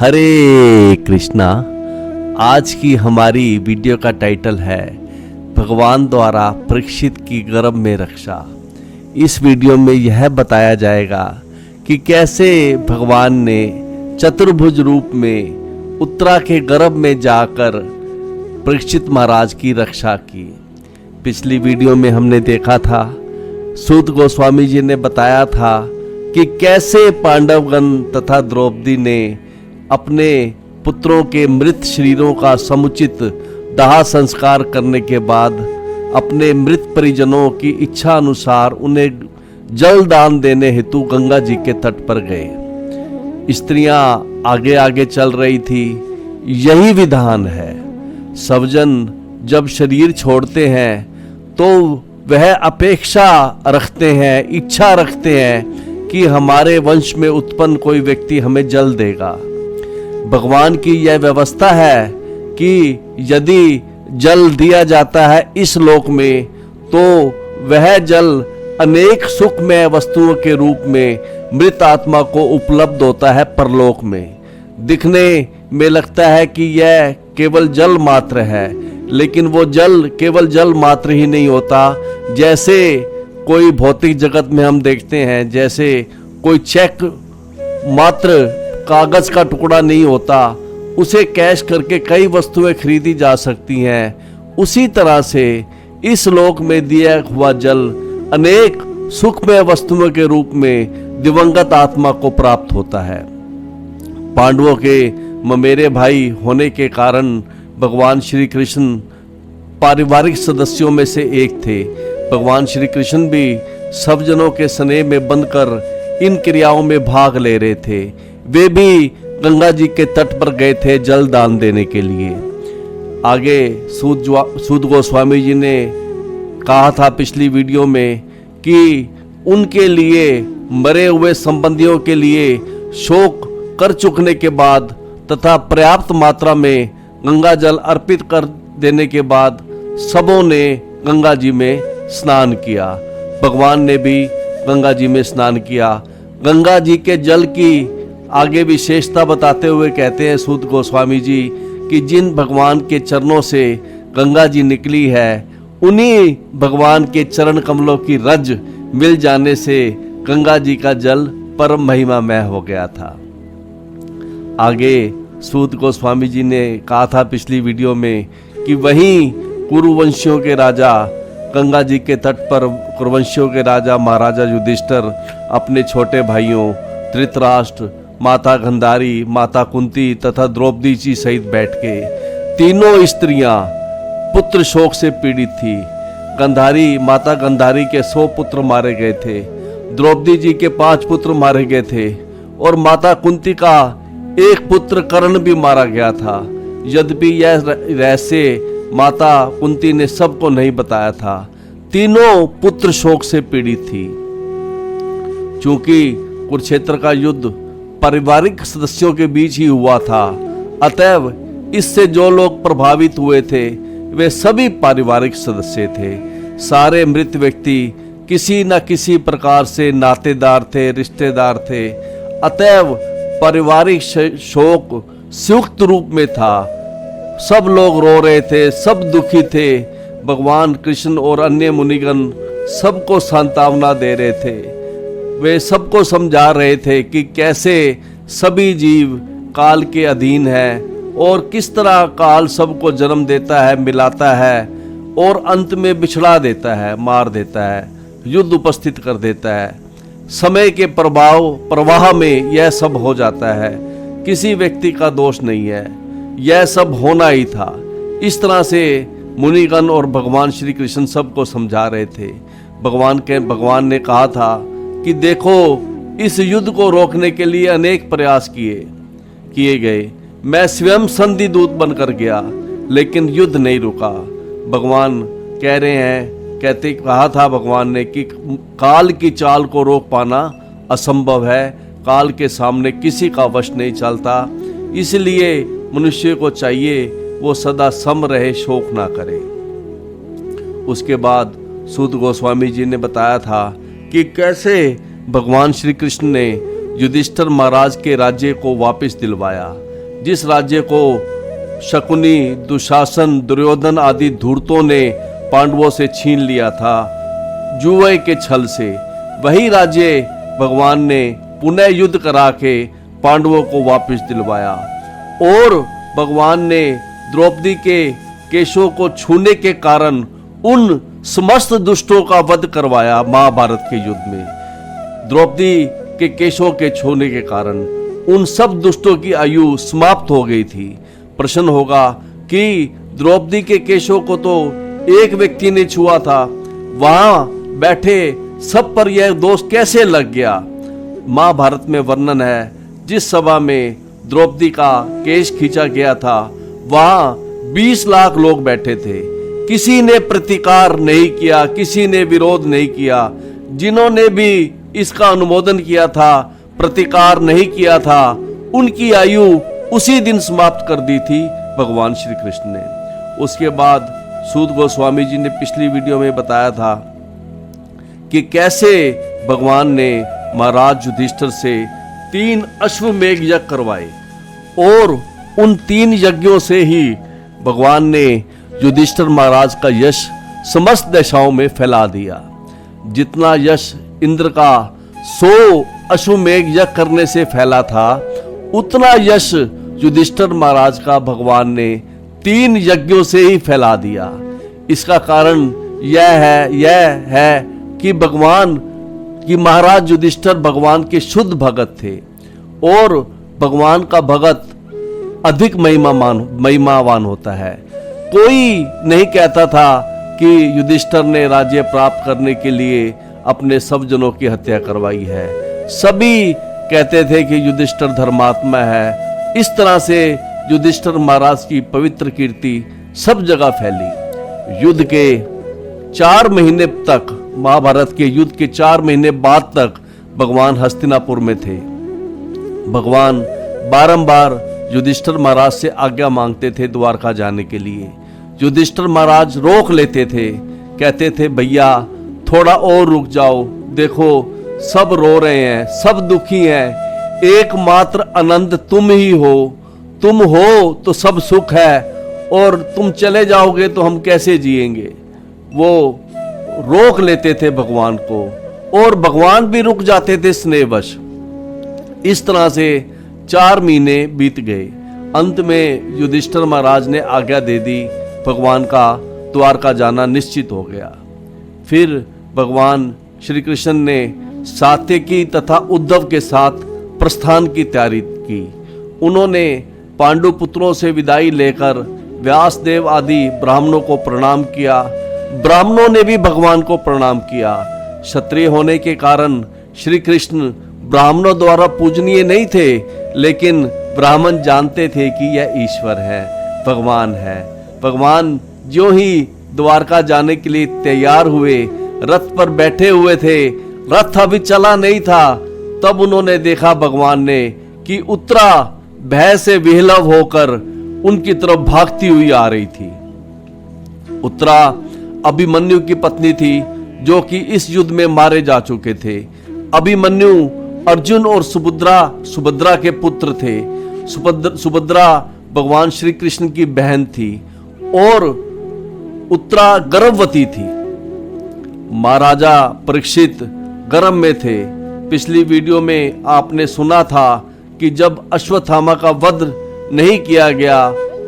हरे कृष्णा। आज की हमारी वीडियो का टाइटल है भगवान द्वारा परीक्षित की गर्भ में रक्षा। इस वीडियो में यह बताया जाएगा कि कैसे भगवान ने चतुर्भुज रूप में उत्तरा के गर्भ में जाकर परीक्षित महाराज की रक्षा की। पिछली वीडियो में हमने देखा था, सूत गोस्वामी जी ने बताया था कि कैसे पांडवगण तथा द्रौपदी ने अपने पुत्रों के मृत शरीरों का समुचित दाह संस्कार करने के बाद अपने मृत परिजनों की इच्छा अनुसार उन्हें जल दान देने हेतु गंगा जी के तट पर गए। स्त्रियां आगे आगे चल रही थी। यही विधान है, सब जन जब शरीर छोड़ते हैं तो वह अपेक्षा रखते हैं, इच्छा रखते हैं कि हमारे वंश में उत्पन्न कोई व्यक्ति हमें जल देगा। भगवान की यह व्यवस्था है कि यदि जल दिया जाता है इस लोक में तो वह जल अनेक सुखमय वस्तुओं के रूप में मृत आत्मा को उपलब्ध होता है परलोक में। दिखने में लगता है कि यह केवल जल मात्र है, लेकिन वो जल केवल जल मात्र ही नहीं होता। जैसे कोई भौतिक जगत में हम देखते हैं, जैसे कोई चेक मात्र कागज का टुकड़ा नहीं होता, उसे कैश करके कई वस्तुएं खरीदी जा सकती हैं। उसी तरह से इस लोक में दिया हुआ जल अनेक सुखमय वस्तुओं के रूप में दिवंगत आत्मा को प्राप्त होता है। पांडवों के ममेरे भाई होने के कारण भगवान श्री कृष्ण पारिवारिक सदस्यों में से एक थे। भगवान श्री कृष्ण भी सब जनों के स्नेह में बंधकर इन क्रियाओं में भाग ले रहे थे। वे भी गंगा जी के तट पर गए थे जल दान देने के लिए। आगे सूत गोस्वामी जी ने कहा था पिछली वीडियो में कि उनके लिए, मरे हुए संबंधियों के लिए शोक कर चुकने के बाद तथा पर्याप्त मात्रा में गंगा जल अर्पित कर देने के बाद सबों ने गंगा जी में स्नान किया। भगवान ने भी गंगा जी में स्नान किया। गंगा जी के जल की आगे विशेषता बताते हुए कहते हैं सूत गोस्वामी जी कि जिन भगवान के चरणों से गंगा जी निकली है, उन्हीं भगवान के चरण कमलों की रज मिल जाने से गंगा जी का जल परम महिमामय हो गया था। आगे सूत गोस्वामी जी ने कहा था पिछली वीडियो में कि वहीं कुरुवंशियों के राजा गंगा जी के तट पर कुरुवंशियों के राजा महाराजा युधिष्ठिर अपने छोटे भाइयों धृतराष्ट्र, माता गंधारी, माता कुंती तथा द्रौपदी जी सहित बैठ के तीनों स्त्रियां पुत्र शोक से पीड़ित थी। माता गंधारी के 100 पुत्र मारे गए थे, द्रौपदी जी के 5 पुत्र मारे गए थे और माता कुंती का 1 पुत्र कर्ण भी मारा गया था। यद्यपि यह रहस्य माता कुंती ने सबको नहीं बताया था। तीनों पुत्र शोक से पीड़ित थी। चूंकि कुरुक्षेत्र का युद्ध पारिवारिक सदस्यों के बीच ही हुआ था, अतएव इससे जो लोग प्रभावित हुए थे वे सभी पारिवारिक सदस्य थे। सारे मृत व्यक्ति किसी न किसी प्रकार से नातेदार थे, रिश्तेदार थे। अतएव पारिवारिक शोक संयुक्त रूप में था। सब लोग रो रहे थे, सब दुखी थे। भगवान कृष्ण और अन्य मुनिगण सबको सांत्वना दे रहे थे। वे सबको समझा रहे थे कि कैसे सभी जीव काल के अधीन हैं और किस तरह काल सबको जन्म देता है, मिलाता है और अंत में बिछड़ा देता है, मार देता है, युद्ध उपस्थित कर देता है। समय के प्रवाह में यह सब हो जाता है। किसी व्यक्ति का दोष नहीं है, यह सब होना ही था। इस तरह से मुनिगण और भगवान श्री कृष्ण सबको समझा रहे थे। भगवान ने कहा था कि देखो, इस युद्ध को रोकने के लिए अनेक प्रयास किए गए। मैं स्वयं संधि दूत बनकर गया, लेकिन युद्ध नहीं रुका। भगवान कह रहे हैं, कहा था भगवान ने कि काल की चाल को रोक पाना असंभव है। काल के सामने किसी का वश नहीं चलता। इसलिए मनुष्य को चाहिए वो सदा सम रहे, शोक ना करे। उसके बाद सूत गोस्वामी जी ने बताया था कि कैसे भगवान श्री कृष्ण ने युधिष्ठिर महाराज के राज्य को वापस दिलवाया। जिस राज्य को शकुनी, दुशासन, दुर्योधन आदि धूर्तों ने पांडवों से छीन लिया था जुए के छल से, वही राज्य भगवान ने पुनः युद्ध करा के पांडवों को वापस दिलवाया। और भगवान ने द्रौपदी के केशों को छूने के कारण उन समस्त दुष्टों का वध करवाया। महाभारत के युद्ध में द्रौपदी के केशों के छूने के कारण उन सब दुष्टों की आयु समाप्त हो गई थी। प्रश्न होगा कि द्रौपदी के केशों को तो एक व्यक्ति ने छुआ था, वहां बैठे सब पर यह दोष कैसे लग गया? महाभारत में वर्णन है, जिस सभा में द्रौपदी का केश खींचा गया था वहां 20 लाख लोग बैठे थे। किसी ने प्रतिकार नहीं किया, किसी ने विरोध नहीं किया। जिन्होंने भी इसका अनुमोदन किया था, प्रतिकार नहीं किया था, उनकी आयु उसी दिन समाप्त कर दी थी भगवान श्री कृष्ण ने। उसके बाद सूत गोस्वामी जी ने पिछली वीडियो में बताया था कि कैसे भगवान ने महाराज युधिष्ठिर से 3 अश्वमेघ यज्ञ करवाए और उन 3 यज्ञों से ही भगवान ने युधिष्ठिर महाराज का यश समस्त दिशाओं में फैला दिया। जितना यश इंद्र का 100 अश्वमेघ यज्ञ करने से फैला था, उतना यश युधिष्ठिर महाराज का भगवान ने 3 यज्ञों से ही फैला दिया। इसका कारण यह है कि भगवान कि महाराज युधिष्ठिर भगवान के शुद्ध भगत थे और भगवान का भगत अधिक महिमावान होता है। कोई नहीं कहता था कि युधिष्ठिर ने राज्य प्राप्त करने के लिए अपने सब जनों की हत्या करवाई है। सभी कहते थे कि युधिष्ठिर धर्मात्मा है। इस तरह से युधिष्ठिर महाराज की पवित्र कीर्ति सब जगह फैली। युद्ध के 4 महीने तक, महाभारत के युद्ध के 4 महीने बाद तक भगवान हस्तिनापुर में थे। भगवान बारंबार युधिष्ठिर महाराज से आज्ञा मांगते थे द्वारका जाने के लिए। युधिष्ठिर महाराज रोक लेते थे, कहते थे भैया थोड़ा और रुक जाओ, देखो सब रो रहे हैं, सब दुखी हैं, एकमात्र आनंद तुम ही हो, तुम हो तो सब सुख है और तुम चले जाओगे तो हम कैसे जिएंगे। वो रोक लेते थे भगवान को और भगवान भी रुक जाते थे स्नेहवश। इस तरह से 4 महीने बीत गए। अंत में युधिष्ठिर महाराज ने आज्ञा दे दी, भगवान का द्वारका जाना निश्चित हो गया। फिर भगवान श्री कृष्ण ने सात्यकी तथा उद्धव के साथ प्रस्थान की तैयारी की। उन्होंने पांडु पुत्रों से विदाई लेकर व्यासदेव आदि ब्राह्मणों को प्रणाम किया। ब्राह्मणों ने भी भगवान को प्रणाम किया। क्षत्रिय होने के कारण श्री कृष्ण ब्राह्मणों द्वारा पूजनीय नहीं थे, लेकिन ब्राह्मण जानते थे कि यह ईश्वर है, भगवान है। भगवान जो ही द्वारका जाने के लिए तैयार हुए, रथ पर बैठे हुए थे, रथ अभी चला नहीं था, तब उन्होंने देखा भगवान ने कि उत्तरा भय से विहलव होकर उनकी तरफ भागती हुई आ रही थी। उत्तरा अभिमन्यु की पत्नी थी, जो कि इस युद्ध में मारे जा चुके थे। अभिमन्यु अर्जुन और सुभद्रा के पुत्र थे। सुभद्रा भगवान श्री कृष्ण की बहन थी और उत्तरा गर्भवती थी। महाराजा परीक्षित गर्भ में थे। पिछली वीडियो में आपने सुना था कि जब अश्वत्थामा का वध नहीं किया गया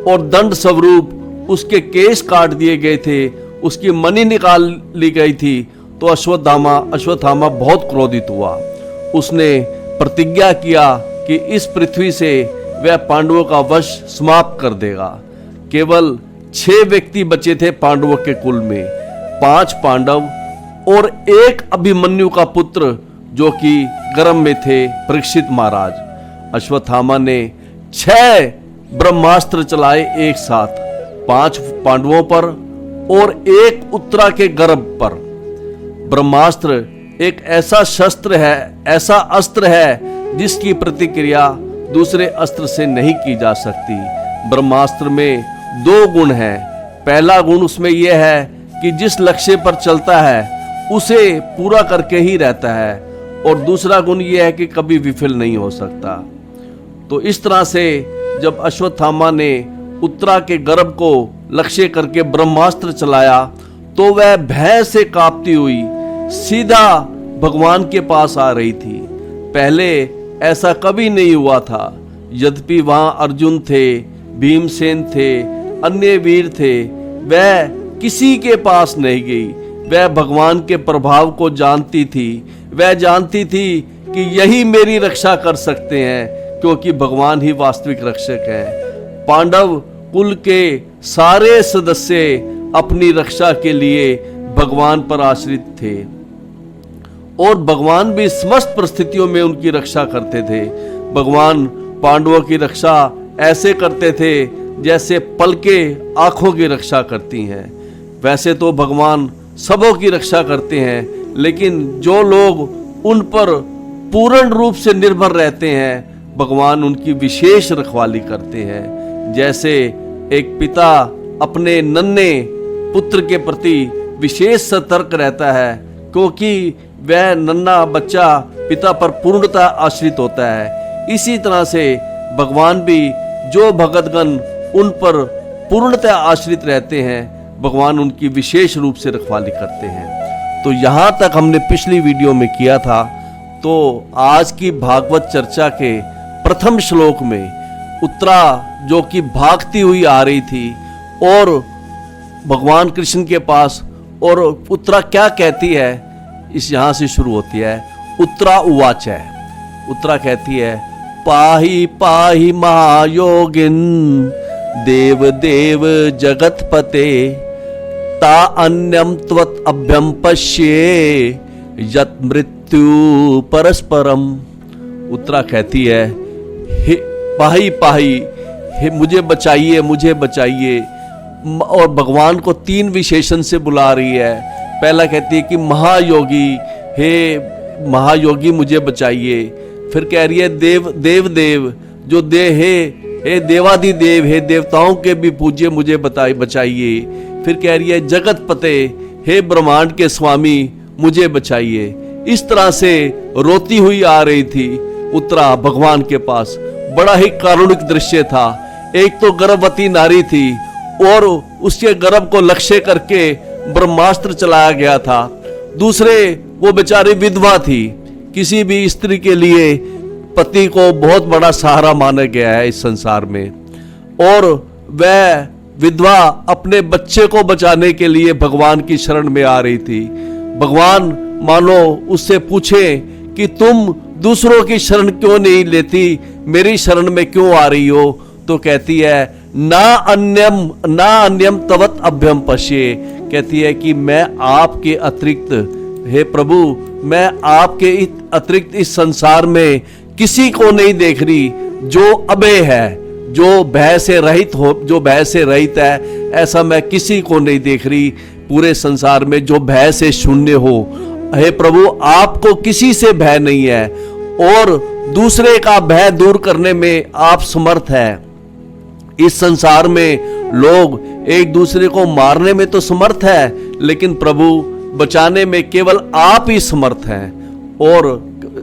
और दंड स्वरूप उसके केश काट दिए गए थे, उसकी मणि निकाल ली गई थी, तो अश्वत्थामा बहुत क्रोधित हुआ। उसने प्रतिज्ञा किया कि इस पृथ्वी से वह पांडवों का वश समाप्त कर देगा। केवल 6 व्यक्ति बचे थे पांडवों के कुल में, 5 पांडव और 1 अभिमन्यु का पुत्र जो कि गर्भ में थे, परीक्षित महाराज। अश्वत्थामा ने 6 ब्रह्मास्त्र चलाए एक साथ, 5 पांडवों पर और 1 उत्तरा के गर्भ पर। ब्रह्मास्त्र एक ऐसा शस्त्र है, ऐसा अस्त्र है जिसकी प्रतिक्रिया दूसरे अस्त्र से नहीं की जा सकती। ब्रह्मास्त्र में 2 गुण हैं। पहला गुण उसमें यह है कि जिस लक्ष्य पर चलता है उसे पूरा करके ही रहता है, और दूसरा गुण यह है कि कभी विफल नहीं हो सकता। तो इस तरह से जब अश्वत्थामा ने उत्तरा के गर्भ को लक्ष्य करके ब्रह्मास्त्र चलाया तो वह भय से कांपती हुई सीधा भगवान के पास आ रही थी। पहले ऐसा कभी नहीं हुआ था। यद्यपि वहां अर्जुन थे, भीमसेन थे, अन्य वीर थे, वह किसी के पास नहीं गई। वह भगवान के प्रभाव को जानती थी। वह जानती थी कि यही मेरी रक्षा कर सकते हैं, क्योंकि भगवान ही वास्तविक रक्षक हैं। पांडव कुल के सारे सदस्य अपनी रक्षा के लिए भगवान पर आश्रित थे और भगवान भी समस्त परिस्थितियों में उनकी रक्षा करते थे। भगवान पांडवों की रक्षा ऐसे करते थे जैसे पलकें आंखों की रक्षा करती हैं। वैसे तो भगवान सबों की रक्षा करते हैं, लेकिन जो लोग उन पर पूर्ण रूप से निर्भर रहते हैं, भगवान उनकी विशेष रखवाली करते हैं। जैसे एक पिता अपने नन्हे पुत्र के प्रति विशेष सतर्क रहता है, क्योंकि वह नन्हा बच्चा पिता पर पूर्णतः आश्रित होता है। इसी तरह से भगवान भी जो भगतगण उन पर पूर्णतः आश्रित रहते हैं, भगवान उनकी विशेष रूप से रखवाली करते हैं। तो यहाँ तक हमने पिछली वीडियो में किया था। तो आज की भागवत चर्चा के प्रथम श्लोक में उत्तरा जो कि भागती हुई आ रही थी और भगवान कृष्ण के पास, और उत्तरा क्या कहती है, इस यहाँ से शुरू होती है। उत्तरा उवाच है, उत्तरा कहती है, पाहि पाहि महायोगिन देव देव जगतपते ता अन्यम त्वत् अभ्यम पश्ये यत मृत्यु परस्परम। उत्तरा कहती है, हे पाहि पाहि, हे मुझे बचाइए, मुझे बचाइए। और भगवान को तीन विशेषण से बुला रही है। पहला कहती है कि महायोगी, हे महायोगी मुझे बचाइए। फिर कह रही है देव देव देव, जो हे देवादिदेव, हे देवताओं के भी पूज्य मुझे बचाइए। फिर कह रही है जगत पते, हे ब्रह्मांड के स्वामी मुझे बचाइए। इस तरह से रोती हुई आ रही थी उत्तरा भगवान के पास। बड़ा ही कारुणिक दृश्य था। एक तो गर्भवती नारी थी और उसके गर्भ को लक्ष्य करके ब्रह्मास्त्र चलाया गया था। दूसरे वो बेचारी विधवा थी। किसी भी स्त्री के लिए पति को बहुत बड़ा सहारा माना गया है इस संसार में, और वह विधवा अपने बच्चे को बचाने के लिए भगवान की शरण में आ रही थी। भगवान मानो उससे पूछे कि तुम दूसरों की शरण क्यों नहीं लेती, मेरी शरण में क्यों आ रही हो? तो कहती है ना अन्यम तवत अभ्यम पश्ये, कहती है कि मैं आपके अतिरिक्त, हे प्रभु, मैं आपके अतिरिक्त इस संसार में किसी को नहीं देख रही जो अभय है, जो भय से रहित हो, जो भय से रहित है। ऐसा मैं किसी को नहीं देख रही पूरे संसार में जो भय से शून्य हो। हे प्रभु, आपको किसी से भय नहीं है और दूसरे का भय दूर करने में आप समर्थ हैं। इस संसार में लोग एक दूसरे को मारने में तो समर्थ है, लेकिन प्रभु बचाने में केवल आप ही समर्थ हैं। और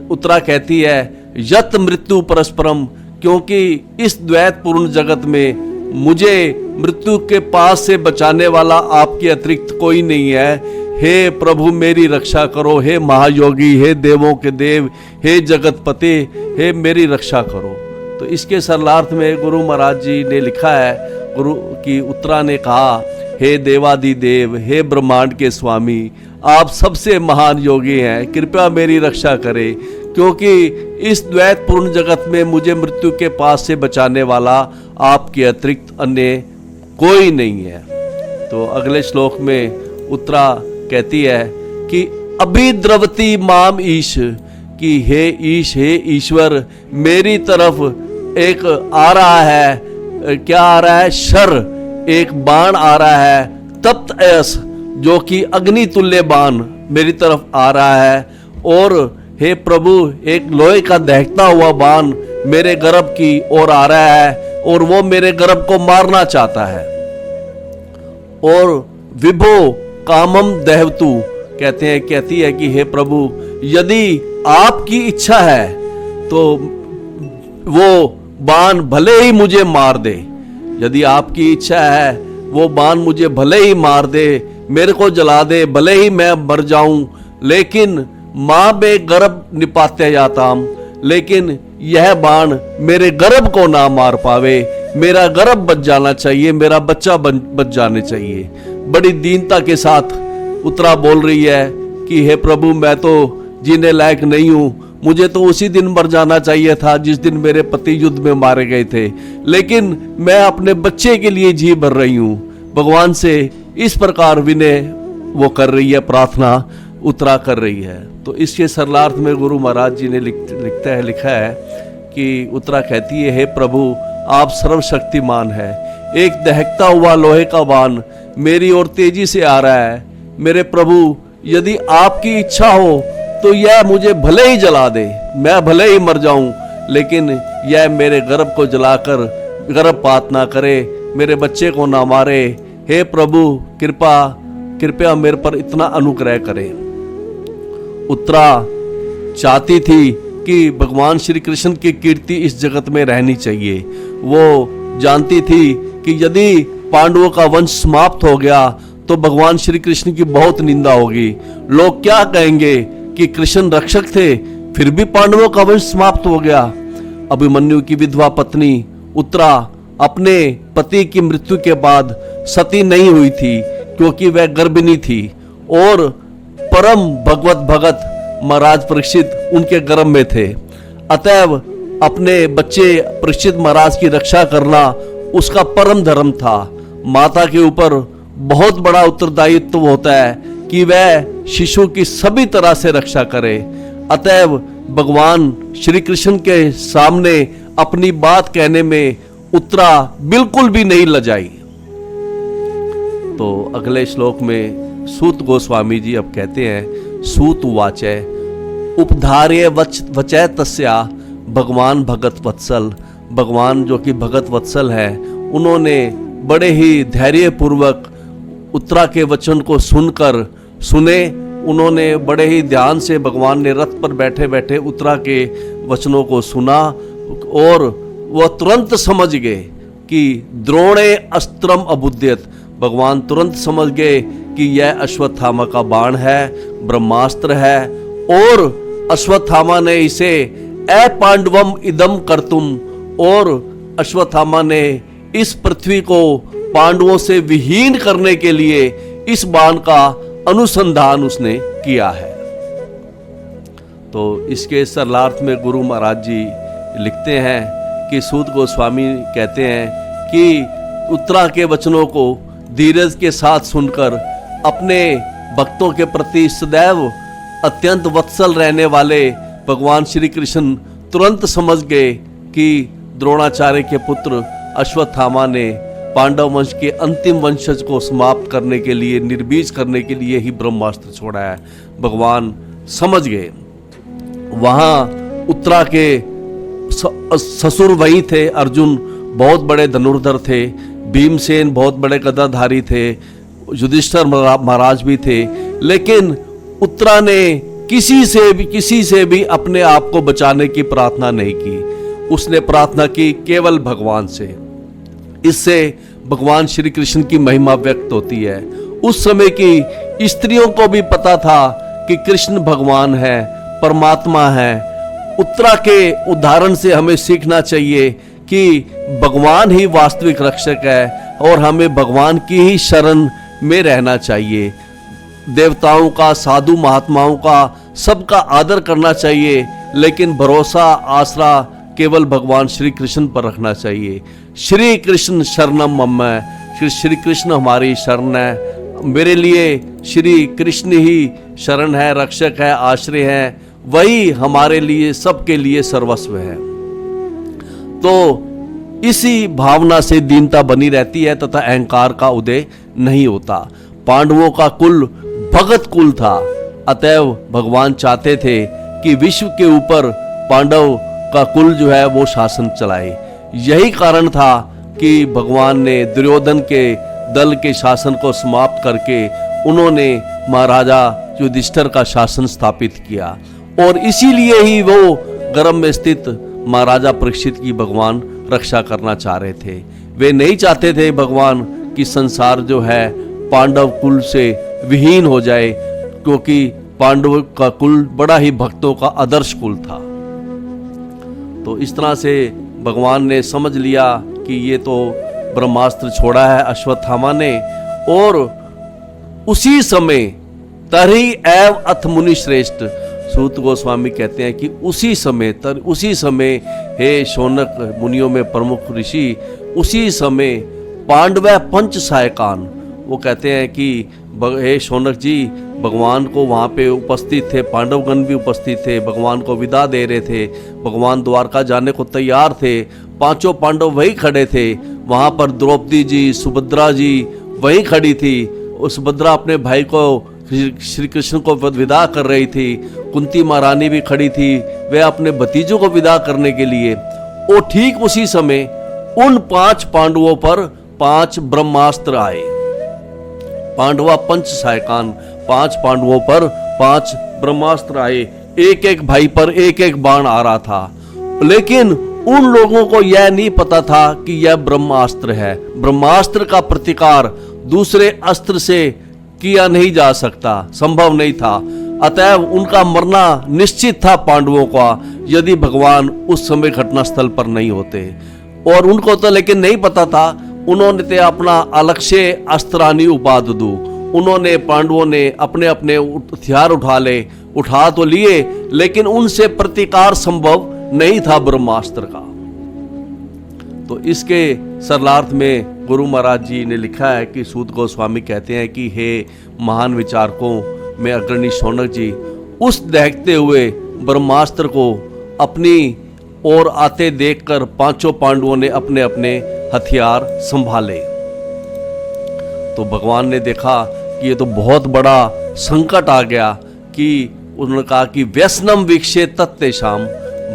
उत्तरा कहती है यत मृत्यु परस्परम, क्योंकि इस द्वैतपूर्ण जगत में मुझे मृत्यु के पास से बचाने वाला आपके अतिरिक्त कोई नहीं है। हे प्रभु मेरी रक्षा करो, हे महायोगी, हे देवों के देव, हे जगतपते, हे मेरी रक्षा करो। तो इसके सरलार्थ में गुरु महाराज जी ने लिखा है, गुरु की उत्तरा ने कहा, हे देवादिदेव, हे ब्रह्मांड के स्वामी, आप सबसे महान योगी हैं, कृपया मेरी रक्षा करें, क्योंकि इस द्वैतपूर्ण जगत में मुझे मृत्यु के पास से बचाने वाला आपके अतिरिक्त अन्य कोई नहीं है। तो अगले श्लोक में उत्तरा कहती है कि अभिद्रवती माम ईश, कि हे ईश, हे ईश्वर, मेरी तरफ एक आ रहा है, क्या आ रहा है? शर, एक बाण आ रहा है, तप्त अयस, जो कि अग्नि तुल्य बाण मेरी तरफ आ रहा है। और हे प्रभु, एक लोहे का दहकता हुआ बाण मेरे गर्भ की ओर आ रहा है और वो मेरे गर्भ को मारना चाहता है। और विभो कामम दहवतु, कहती है कि हे प्रभु, यदि आपकी इच्छा है तो वो बाण भले ही मुझे मार दे, यदि आपकी इच्छा है वो बाण मुझे भले ही मार दे, मेरे को जला दे, भले ही मैं मर जाऊं, लेकिन माँ बे गर्भ निपाते जाताम, लेकिन यह बाण मेरे गर्भ को ना मार पावे, मेरा गर्भ बच जाना चाहिए, मेरा बच्चा बच जाने चाहिए। बड़ी दीनता के साथ उत्तरा बोल रही है कि हे प्रभु, मैं तो जीने लायक नहीं हूं, मुझे तो उसी दिन मर जाना चाहिए था जिस दिन मेरे पति युद्ध में मारे गए थे, लेकिन मैं अपने बच्चे के लिए जी भर रही हूं। भगवान से इस प्रकार विनय वो कर रही है, प्रार्थना उत्तरा कर रही है। तो इसके सरलार्थ में गुरु महाराज जी ने लिखा है कि उत्तरा कहती है, हे प्रभु आप सर्वशक्तिमान है, एक दहकता हुआ लोहे का बाण मेरी ओर तेजी से आ रहा है, मेरे प्रभु यदि आपकी इच्छा हो तो यह मुझे भले ही जला दे, मैं भले ही मर जाऊं, लेकिन यह मेरे गर्भ को जलाकर गर्भपात ना करे, मेरे बच्चे को ना मारे। हे प्रभु कृपया मेरे पर इतना अनुग्रह करें। उत्तरा चाहती थी कि भगवान श्री कृष्ण की कीर्ति इस जगत में रहनी चाहिए। वो जानती थी कि यदि पांडवों का वंश समाप्त हो गया तो भगवान श्री कृष्ण की बहुत निंदा होगी। लोग क्या कहेंगे कि कृष्ण रक्षक थे, फिर भी पांडवों का वंश समाप्त हो गया। अभिमन्यु की विधवा पत्नी उत्तरा अपने पति की मृत्यु के बाद सती नहीं हुई थी क्योंकि वह गर्भिणी थी, और परम भगवत भगत महाराज परीक्षित उनके गर्भ में थे। अतएव अपने बच्चे परीक्षित महाराज की रक्षा करना उसका परम धर्म था। माता के ऊपर बहुत बड़ा उत्तरदायित्व होता है कि वह शिशु की सभी तरह से रक्षा करे। अतएव भगवान श्री कृष्ण के सामने अपनी बात कहने में उत्तरा बिल्कुल भी नहीं लजाई। तो अगले श्लोक में सूत गोस्वामी जी अब कहते हैं, सूत वाचय उपधार्य वचय तस्या भगवान भगत वत्सल। भगवान जो कि भगत वत्सल है, उन्होंने बड़े ही धैर्य पूर्वक उत्तरा के वचन को सुने। उन्होंने बड़े ही ध्यान से भगवान ने रथ पर बैठे बैठे उत्तरा के वचनों को सुना, और वह तुरंत समझ गए कि द्रोणे अस्त्रम अबुध्यत। भगवान तुरंत समझ गए कि यह अश्वत्थामा का बाण है, ब्रह्मास्त्र है, और अश्वत्थामा ने इसे अपांडवम इदम कर्तुम, और अश्वत्थामा ने इस पृथ्वी को पांडवों से विहीन करने के लिए इस बाण का अनुसंधान उसने किया है। तो इसके सरलार्थ में गुरु महाराज जी लिखते हैं कि सूत गोस्वामी कहते हैं कि उत्तरा के वचनों को धीरज के साथ सुनकर अपने भक्तों के प्रति सदैव अत्यंत वत्सल रहने वाले भगवान श्री कृष्ण तुरंत समझ गए कि द्रोणाचार्य के पुत्र अश्वत्थामा ने पांडव वंश के अंतिम वंशज को समाप्त करने के लिए, निर्बीज करने के लिए ही ब्रह्मास्त्र छोड़ा है। भगवान समझ गए। वहां उत्तरा के ससुर वही थे, अर्जुन बहुत बड़े धनुर्धर थे, भीमसेन बहुत बड़े गदाधारी थे, युधिष्ठिर महाराज भी थे, लेकिन उत्तरा ने किसी से भी अपने आप को बचाने की प्रार्थना नहीं की। उसने प्रार्थना की केवल भगवान से। इससे भगवान श्री कृष्ण की महिमा व्यक्त होती है। उस समय की स्त्रियों को भी पता था कि कृष्ण भगवान है, परमात्मा है। उत्तरा के उदाहरण से हमें सीखना चाहिए कि भगवान ही वास्तविक रक्षक है और हमें भगवान की ही शरण में रहना चाहिए। देवताओं का, साधु महात्माओं का, सबका आदर करना चाहिए, लेकिन भरोसा आसरा केवल भगवान श्री कृष्ण पर रखना चाहिए। श्री कृष्ण शरणम मम, श्री कृष्ण हमारी शरण है। मेरे लिए श्री कृष्ण ही शरण है, रक्षक है, आश्रय है। वही हमारे लिए, सबके लिए सर्वस्व है। तो इसी भावना से दीनता बनी रहती है तथा अहंकार का उदय नहीं होता। पांडवों का कुल भगत कुल था, अतएव भगवान चाहते थे कि विश्व के ऊपर पांडव का कुल जो है वो शासन चलाए। यही कारण था कि भगवान ने दुर्योधन के दल के शासन को समाप्त करके उन्होंने महाराजा युधिष्ठिर का शासन स्थापित किया, और इसीलिए ही वो गर्भ में स्थित महाराजा परीक्षित की भगवान रक्षा करना चाह रहे थे। वे नहीं चाहते थे भगवान कि संसार जो है पांडव कुल से विहीन हो जाए, क्योंकि पांडव का कुल बड़ा ही भक्तों का आदर्श कुल था। तो इस तरह से भगवान ने समझ लिया कि ये तो ब्रह्मास्त्र छोड़ा है अश्वत्थामा ने, और उसी समय तरी एव अथ मुनि श्रेष्ठ, सूत गोस्वामी कहते हैं कि उसी समय हे शौनक, मुनियों में प्रमुख ऋषि, उसी समय पांडव पंच सायकान, वो कहते हैं कि हे शौनक जी, भगवान को वहाँ पे उपस्थित थे, पांडवगण भी उपस्थित थे, भगवान को विदा दे रहे थे, भगवान द्वारका जाने को तैयार थे, पांचों पांडव वहीं खड़े थे। वहाँ पर द्रौपदी जी, सुभद्रा जी वहीं खड़ी थी, और सुभद्रा अपने भाई को, श्री कृष्ण को विदा कर रही थी। कुंती महारानी भी खड़ी थी, वे अपने भतीजों को विदा करने के लिए। और ठीक उसी समय उन 5 पांडवों पर 5 ब्रह्मास्त्र आए। पांडवा पंच सायकान, 5 पांडवों पर 5 ब्रह्मास्त्र आए। एक एक भाई पर एक एक बाण आ रहा था, लेकिन उन लोगों को यह नहीं पता था कि यह ब्रह्मास्त्र है। ब्रह्मास्त्र का प्रतिकार दूसरे अस्त्र से किया नहीं जा सकता, संभव नहीं था। अतएव उनका मरना निश्चित था पांडवों का, यदि भगवान उस समय घटनास्थल पर नहीं होते। और उनको तो लेकिन नहीं पता था, उन्होंने तो अपना अलक्ष्य अस्त्रानी उपाददु, उन्होंने, पांडवों ने अपने अपने हथियार उठा तो लिए, लेकिन उनसे प्रतिकार संभव नहीं था ब्रह्मास्त्र का। तो इसके सरलार्थ में गुरु महाराज जी ने लिखा है कि सूत गोस्वामी कहते हैं कि हे महान विचारकों में अग्रणी शौनक जी, उस दहकते हुए ब्रह्मास्त्र को अपनी ओर आते देखकर 5 पांडवों ने अपने अपने हथियार संभाले। तो भगवान ने देखा कि ये तो बहुत बड़ा संकट आ गया, कि उन्होंने कहा कि व्यसनम वीक्षे तत्तेषाम।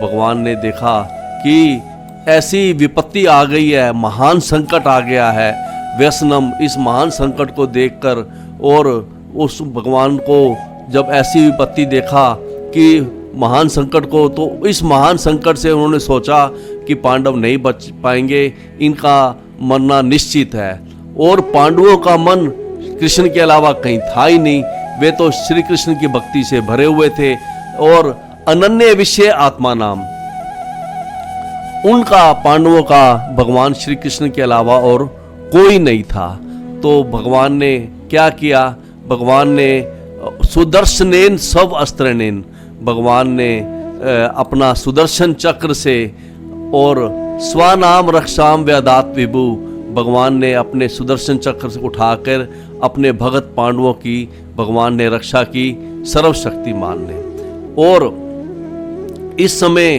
भगवान ने देखा कि ऐसी विपत्ति आ गई है, महान संकट आ गया है। व्यसनम, इस महान संकट को देखकर, और उस भगवान को जब ऐसी विपत्ति देखा कि महान संकट को, तो इस महान संकट से उन्होंने सोचा कि पांडव नहीं बच पाएंगे, इनका मरना निश्चित है। और पांडवों का मन कृष्ण के अलावा कहीं था ही नहीं, वे तो श्री कृष्ण की भक्ति से भरे हुए थे, और अनन्य विषय आत्मा नाम, उनका, पांडवों का भगवान श्री कृष्ण के अलावा और कोई नहीं था। तो भगवान ने क्या किया? भगवान ने सुदर्शनेन सब अस्त्रनेन, भगवान ने अपना सुदर्शन चक्र से और स्वानाम रक्षाम व्यादात विभु, भगवान ने अपने सुदर्शन चक्र से उठाकर अपने भगत पांडवों की भगवान ने रक्षा की, सर्वशक्तिमान ने। और इस समय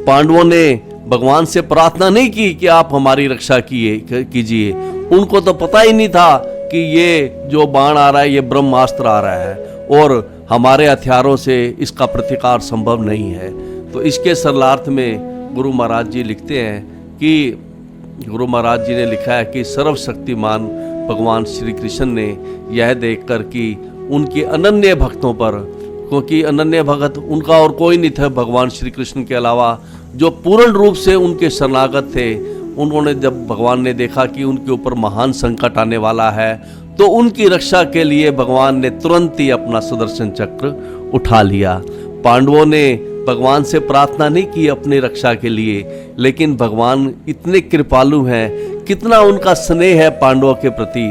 पांडवों ने भगवान से प्रार्थना नहीं की कि आप हमारी रक्षा कीजिए। उनको तो पता ही नहीं था कि ये जो बाण आ रहा है ये ब्रह्मास्त्र आ रहा है, और हमारे हथियारों से इसका प्रतिकार संभव नहीं है। तो इसके सरलार्थ में गुरु महाराज जी लिखते हैं कि गुरु महाराज जी ने लिखा है कि सर्वशक्तिमान भगवान श्री कृष्ण ने यह देखकर कि उनके अनन्य भक्तों पर, क्योंकि अनन्य भगत उनका और कोई नहीं था भगवान श्री कृष्ण के अलावा, जो पूर्ण रूप से उनके शरणागत थे, उन्होंने जब भगवान ने देखा कि उनके ऊपर महान संकट आने वाला है, तो उनकी रक्षा के लिए भगवान ने तुरंत ही अपना सुदर्शन चक्र उठा लिया। पांडवों ने भगवान से प्रार्थना नहीं की अपनी रक्षा के लिए, लेकिन भगवान इतने कृपालु हैं, कितना उनका स्नेह है पांडवों के प्रति,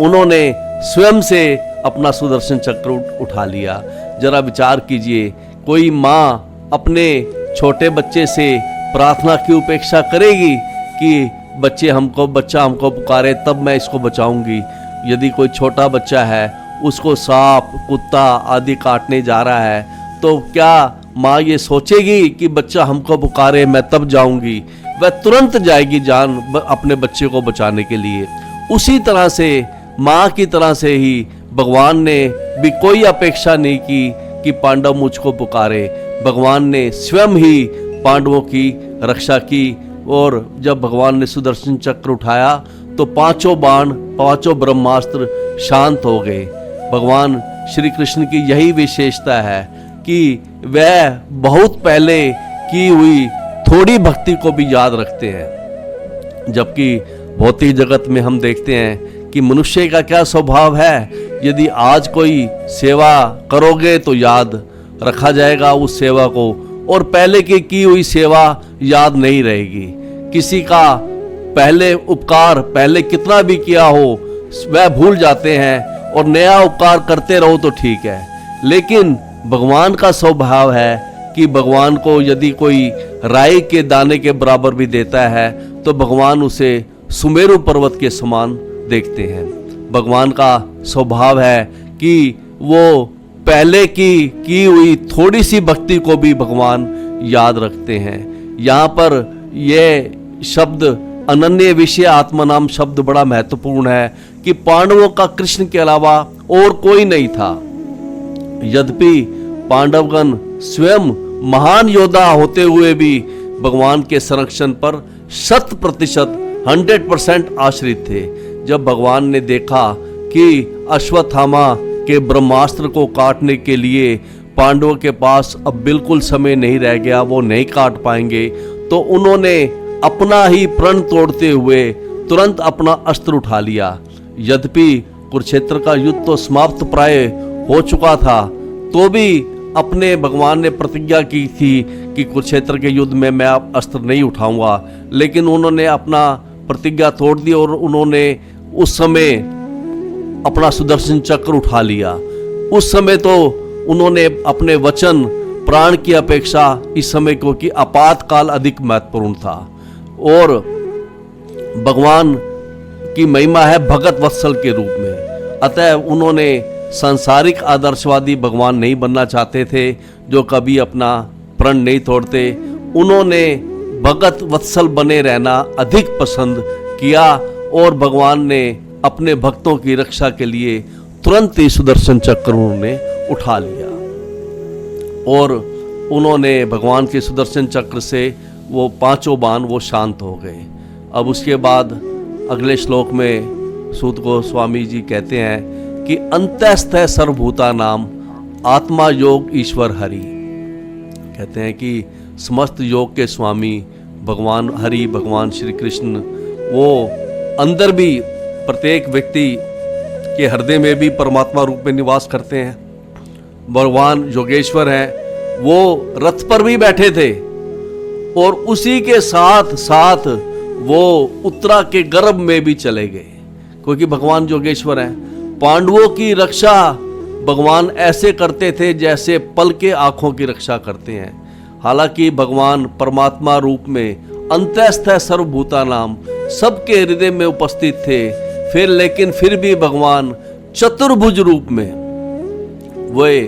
उन्होंने स्वयं से अपना सुदर्शन चक्र उठा लिया। जरा विचार कीजिए, कोई माँ अपने छोटे बच्चे से प्रार्थना की उपेक्षा करेगी कि बच्चा हमको पुकारे तब मैं इसको बचाऊंगी? यदि कोई छोटा बच्चा है, उसको सांप, कुत्ता आदि काटने जा रहा है, तो क्या माँ ये सोचेगी कि बच्चा हमको पुकारे मैं तब जाऊंगी? वह तुरंत जाएगी जान अपने बच्चे को बचाने के लिए। उसी तरह से माँ की तरह से ही भगवान ने भी कोई अपेक्षा नहीं की कि पांडव मुझको पुकारे। भगवान ने स्वयं ही पांडवों की रक्षा की, और जब भगवान ने सुदर्शन चक्र उठाया तो 5 बाण, 5 ब्रह्मास्त्र शांत हो गए। भगवान श्री कृष्ण की यही विशेषता है कि वह बहुत पहले की हुई थोड़ी भक्ति को भी याद रखते हैं। जबकि भौतिक जगत में हम देखते हैं कि मनुष्य का क्या स्वभाव है, यदि आज कोई सेवा करोगे तो याद रखा जाएगा उस सेवा को, और पहले की हुई सेवा याद नहीं रहेगी। किसी का पहले उपकार पहले कितना भी किया हो वह भूल जाते हैं, और नया उपकार करते रहो तो ठीक है। लेकिन भगवान का स्वभाव है कि भगवान को यदि कोई राई के दाने के बराबर भी देता है तो भगवान उसे सुमेरु पर्वत के समान देखते हैं। भगवान का स्वभाव है कि वो पहले की हुई थोड़ी सी भक्ति को भी भगवान याद रखते हैं। यहाँ पर यह शब्द अनन्य विषय आत्मनाम शब्द बड़ा महत्वपूर्ण है कि पांडवों का कृष्ण के अलावा और कोई नहीं था। यद्यपि पांडवगण स्वयं महान योद्धा होते हुए भी भगवान के संरक्षण पर 100% आश्रित थे। जब भगवान ने देखा कि अश्वत्थामा के ब्रह्मास्त्र को काटने के लिए पांडवों के पास अब बिल्कुल समय नहीं रह गया, वो नहीं काट पाएंगे, तो उन्होंने अपना ही प्रण तोड़ते हुए तुरंत अपना अस्त्र उठा लिया। यद्यपि कुरुक्षेत्र का युद्ध तो समाप्त प्राय हो चुका था, तो भी अपने भगवान ने प्रतिज्ञा की थी कि कुरुक्षेत्र के युद्ध में मैं अब अस्त्र नहीं उठाऊंगा, लेकिन उन्होंने अपना प्रतिज्ञा तोड़ दी और उन्होंने उस समय अपना सुदर्शन चक्र उठा लिया। उस समय तो उन्होंने अपने वचन प्राण की अपेक्षा इस समय क्योंकि आपातकाल अधिक महत्वपूर्ण था, और भगवान की महिमा है भगत वत्सल के रूप में। अतः उन्होंने सांसारिक आदर्शवादी भगवान नहीं बनना चाहते थे जो कभी अपना प्रण नहीं तोड़ते। उन्होंने भगत वत्सल बने रहना अधिक पसंद किया, और भगवान ने अपने भक्तों की रक्षा के लिए तुरंत ही सुदर्शन चक्र उन्होंने उठा लिया, और उन्होंने भगवान के सुदर्शन चक्र से वो पांचों बाण वो शांत हो गए। अब उसके बाद अगले श्लोक में सूत गोस्वामी जी कहते हैं कि अंतस्थ है सर्वभूता नाम आत्मा योग ईश्वर हरि। कहते हैं कि समस्त योग के स्वामी भगवान हरि, भगवान श्री कृष्ण, वो अंदर भी प्रत्येक व्यक्ति के हृदय में भी परमात्मा रूप में निवास करते हैं। भगवान योगेश्वर हैं, वो रथ पर भी बैठे थे, और उसी के साथ साथ वो उत्तरा के गर्भ में भी चले गए, क्योंकि भगवान योगेश्वर हैं। पांडवों की रक्षा भगवान ऐसे करते थे जैसे पल के आंखों की रक्षा करते हैं। हालांकि भगवान परमात्मा रूप में अंतस्थ है सर्वभूता नाम सबके हृदय में उपस्थित थे, लेकिन फिर भी भगवान चतुर्भुज रूप में वे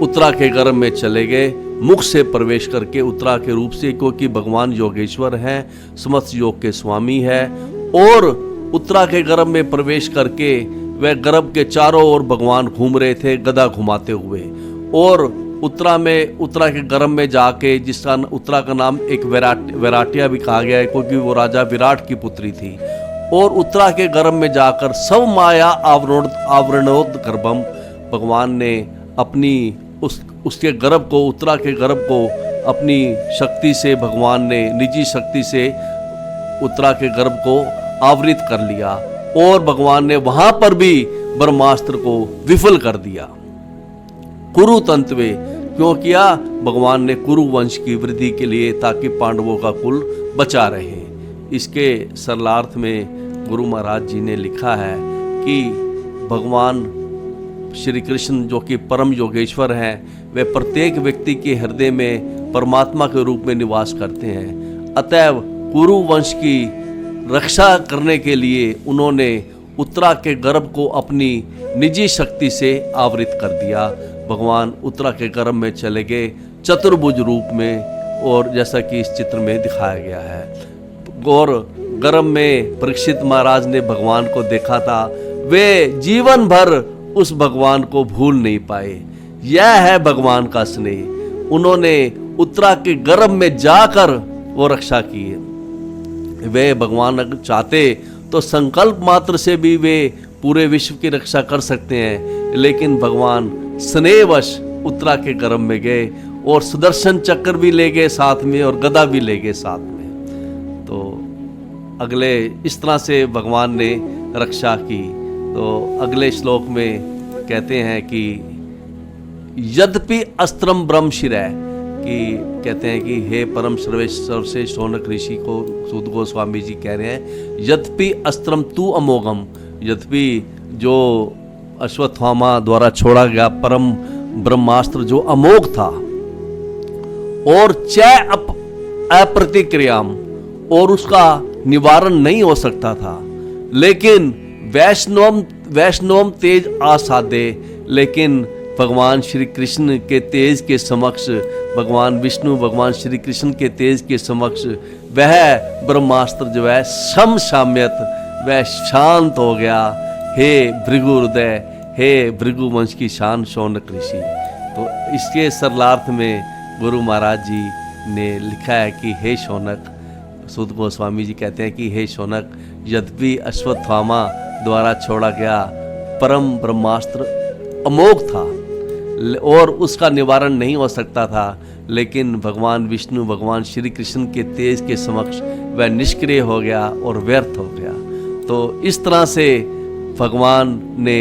उत्तरा के गर्भ में चले गए, मुख से प्रवेश करके उत्तरा के रूप से, क्योंकि भगवान योगेश्वर हैं, समस्त योग के स्वामी है, और उत्तरा के गर्भ में प्रवेश करके वह गर्भ के चारों ओर भगवान घूम रहे थे गदा घुमाते हुए। और उत्तरा के गर्भ में जाके, जिसका उत्तरा का नाम एक विराटिया भी कहा गया है क्योंकि वो राजा विराट की पुत्री थी, और उत्तरा के गर्भ में जाकर सब माया आवरणोद गर्भम, भगवान ने अपनी उसके गर्भ को, उत्तरा के गर्भ को अपनी शक्ति से, भगवान ने निजी शक्ति से उत्तरा के गर्भ को आवृत कर लिया, और भगवान ने वहां पर भी ब्रह्मास्त्र को विफल कर दिया। कुरु तंत्वे क्यों किया? भगवान ने कुरु वंश की वृद्धि के लिए, ताकि पांडवों का कुल बचा रहे। इसके सरलार्थ में गुरु महाराज जी ने लिखा है कि भगवान श्री कृष्ण जो कि परम योगेश्वर हैं, वे प्रत्येक व्यक्ति के हृदय में परमात्मा के रूप में निवास करते हैं। अतएव कुरु वंश की रक्षा करने के लिए उन्होंने उत्तरा के गर्भ को अपनी निजी शक्ति से आवृत कर दिया। भगवान उत्तरा के गर्भ में चले गए चतुर्भुज रूप में, और जैसा कि इस चित्र में दिखाया गया है। और गर्भ में परीक्षित महाराज ने भगवान को देखा था, वे जीवन भर उस भगवान को भूल नहीं पाए। यह है भगवान का स्नेह। उन्होंने उत्तरा के गर्भ में जाकर वो रक्षा की है। वे भगवान अगर चाहते तो संकल्प मात्र से भी वे पूरे विश्व की रक्षा कर सकते हैं, लेकिन भगवान स्नेहवश उत्तरा के गर्भ में गए और सुदर्शन चक्र भी ले गए साथ में और गदा भी ले गए साथ में। तो अगले इस तरह से भगवान ने रक्षा की। तो अगले श्लोक में कहते हैं कि यद्यपि अस्त्रम ब्रह्म शिरः, कि कहते हैं कि हे परम सर्वेश्वर से शौनक ऋषि को सूत गोस्वामी जी कह रहे हैं, यद्यपि अस्त्रम तू अमोघम, यद्यपि जो अश्वत्थामा द्वारा छोड़ा गया परम ब्रह्मास्त्र जो अमोघ था, और अप्रतिक्रियाम, और उसका निवारण नहीं हो सकता था, लेकिन वैष्णवम तेज आसादे, लेकिन भगवान श्री कृष्ण के तेज के समक्ष, भगवान विष्णु भगवान श्री कृष्ण के तेज के समक्ष वह ब्रह्मास्त्र जो है समशाम्यत, वह शांत हो गया। हे भृगु हृदय, हे भृगु वंश की शान शौनक ऋषि। तो इसके सरलार्थ में गुरु महाराज जी ने लिखा है कि हे शौनक, सूत गोस्वामी जी कहते हैं कि हे शौनक, यद्यपि अश्वत्थामा द्वारा छोड़ा गया परम ब्रह्मास्त्र अमोघ था और उसका निवारण नहीं हो सकता था, लेकिन भगवान विष्णु भगवान श्री कृष्ण के तेज के समक्ष वह निष्क्रिय हो गया और व्यर्थ हो गया। तो इस तरह से भगवान ने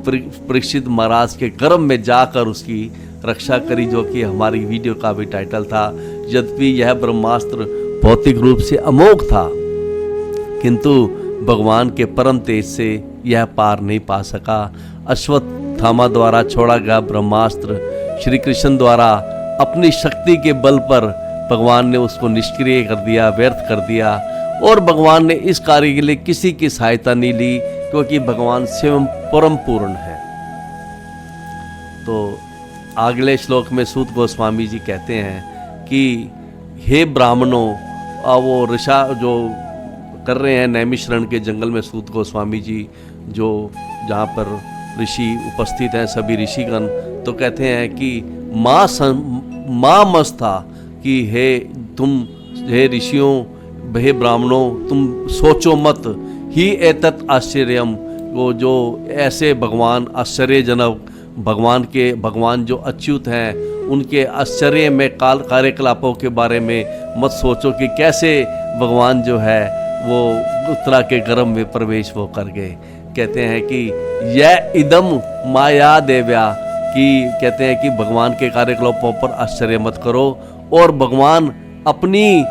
परीक्षित महाराज के गर्भ में जाकर उसकी रक्षा करी, जो कि हमारी वीडियो का भी टाइटल था। यद्यपि यह ब्रह्मास्त्र भौतिक रूप से अमोघ था, किंतु भगवान के परम तेज से यह पार नहीं पा सका। अश्वत्थामा द्वारा छोड़ा गया ब्रह्मास्त्र श्री कृष्ण द्वारा अपनी शक्ति के बल पर भगवान ने उसको निष्क्रिय कर दिया, व्यर्थ कर दिया, और भगवान ने इस कार्य के लिए किसी की सहायता नहीं ली, क्योंकि भगवान स्वयं परम पूर्ण है। तो अगले श्लोक में सूत गोस्वामी जी कहते हैं कि हे ब्राह्मणों, वो ऋषा जो कर रहे हैं नैमिषारण्य के जंगल में सूत गोस्वामी जी, जो जहाँ पर ऋषि उपस्थित हैं सभी ऋषिगण, तो कहते हैं कि माँ मस्था, कि हे ऋषियों, हे ब्राह्मणों, तुम सोचो मत, ही एतत् आश्चर्यम, वो जो ऐसे भगवान आश्चर्यजनक भगवान जो अच्युत हैं उनके आश्चर्य में कार्यकलापों के बारे में मत सोचो कि कैसे भगवान जो है वो उत्तरा के गर्भ में प्रवेश वो कर गए। कहते हैं कि यह इदम माया देव्या, कि कहते हैं कि भगवान के कार्यकलापों पर आश्चर्य मत करो, और भगवान अपनी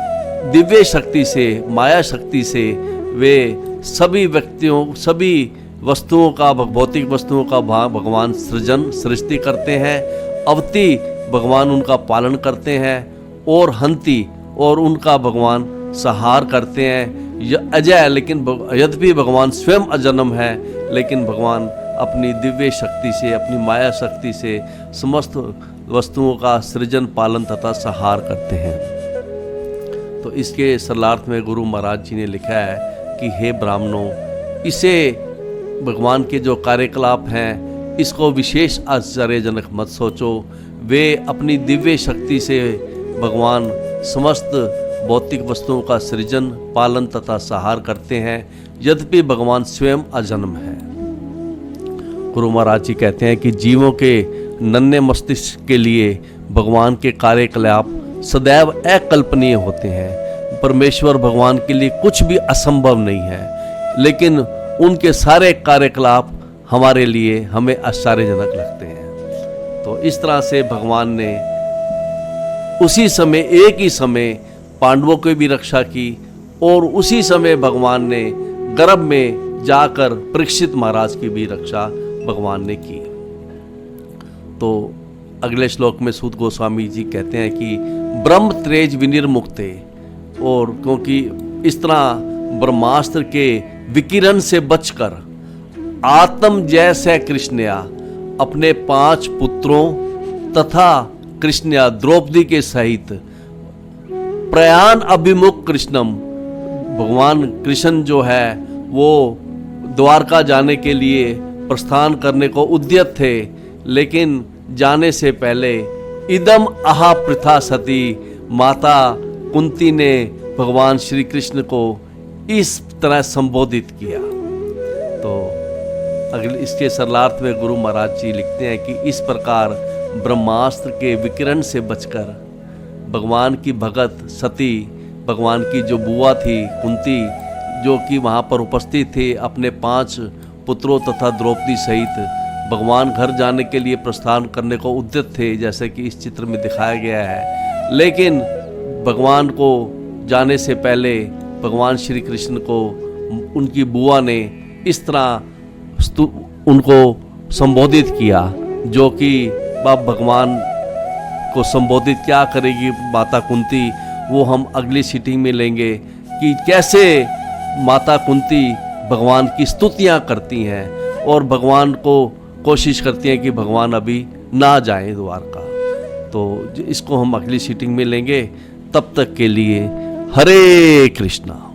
दिव्य शक्ति से, माया शक्ति से वे सभी व्यक्तियों, सभी वस्तुओं का, भौतिक वस्तुओं का भगवान सृष्टि करते हैं, अवति भगवान उनका पालन करते हैं, और हंति और उनका भगवान संहार करते हैं। अजय, लेकिन यद्यपि भगवान स्वयं अजन्म है, लेकिन भगवान अपनी दिव्य शक्ति से, अपनी माया शक्ति से समस्त वस्तुओं का सृजन, पालन तथा संहार करते हैं। तो इसके सरलार्थ में गुरु महाराज जी ने लिखा है कि हे ब्राह्मणों, इसे भगवान के जो कार्यकलाप हैं इसको विशेष आश्चर्यजनक मत सोचो। वे अपनी दिव्य शक्ति से भगवान समस्त भौतिक वस्तुओं का सृजन, पालन तथा संहार करते हैं, यद्यपि भगवान स्वयं अजन्म है। गुरु महाराज जी कहते हैं कि जीवों के नन्हे मस्तिष्क के लिए भगवान के कार्यकलाप सदैव अकल्पनीय होते हैं। परमेश्वर भगवान के लिए कुछ भी असंभव नहीं है, लेकिन उनके सारे कार्यकलाप हमारे लिए हमें आश्चर्यजनक लगते हैं। तो इस तरह से भगवान ने उसी समय, एक ही समय पांडवों की भी रक्षा की, और उसी समय भगवान ने गर्भ में जाकर परीक्षित महाराज की भी रक्षा भगवान ने की। तो अगले श्लोक में सूत गोस्वामी जी कहते हैं कि ब्रह्म तेज विनिर्मुक्ते, और क्योंकि इस तरह ब्रह्मास्त्र के विकिरण से बचकर आत्म जैसे कृष्णया, अपने 5 पुत्रों तथा कृष्णया द्रौपदी के सहित प्रयाण अभिमुख कृष्णम, भगवान कृष्ण जो है वो द्वारका जाने के लिए प्रस्थान करने को उद्यत थे, लेकिन जाने से पहले इदम अहा प्रथा सती, माता कुंती ने भगवान श्री कृष्ण को इस तरह संबोधित किया। तो अगले इसके सरलार्थ में गुरु महाराज जी लिखते हैं कि इस प्रकार ब्रह्मास्त्र के विकिरण से बचकर भगवान की भगत सती, भगवान की जो बुआ थी कुंती, जो कि वहाँ पर उपस्थित थे अपने 5 पुत्रों तथा द्रौपदी सहित, भगवान घर जाने के लिए प्रस्थान करने को उद्यत थे, जैसे कि इस चित्र में दिखाया गया है। लेकिन भगवान को जाने से पहले भगवान श्री कृष्ण को उनकी बुआ ने इस तरह उनको संबोधित किया, जो कि बाप भगवान को संबोधित क्या करेगी माता कुंती, वो हम अगली सीटिंग में लेंगे कि कैसे माता कुंती भगवान की स्तुतियाँ करती हैं और भगवान को कोशिश करती हैं कि भगवान अभी ना जाएं द्वारका। तो इसको हम अगली सीटिंग में लेंगे। तब तक के लिए हरे कृष्णा।